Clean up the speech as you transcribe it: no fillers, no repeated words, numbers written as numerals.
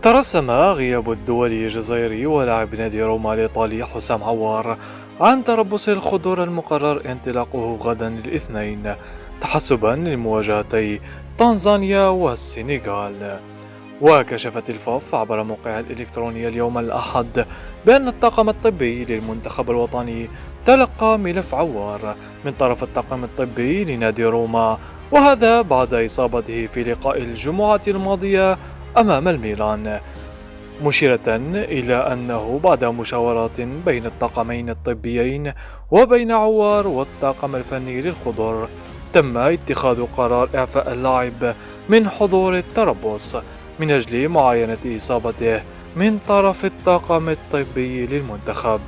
ترسم غياب الدولي الجزائري ولاعب نادي روما الإيطالي حسام عوار عن تربص الخضر المقرر انطلاقه غدا الاثنين تحسبا لمواجهتي تنزانيا والسنغال. وكشفت الفاف عبر موقعها الإلكتروني اليوم الأحد بأن الطاقم الطبي للمنتخب الوطني تلقى ملف عوار من طرف الطاقم الطبي لنادي روما، وهذا بعد إصابته في لقاء الجمعة الماضية أمام الميلان، مشيرة إلى أنه بعد مشاورات بين الطاقمين الطبيين وبين عوار والطاقم الفني للخضر تم اتخاذ قرار إعفاء اللاعب من حضور التربص من أجل معاينة إصابته من طرف الطاقم الطبي للمنتخب.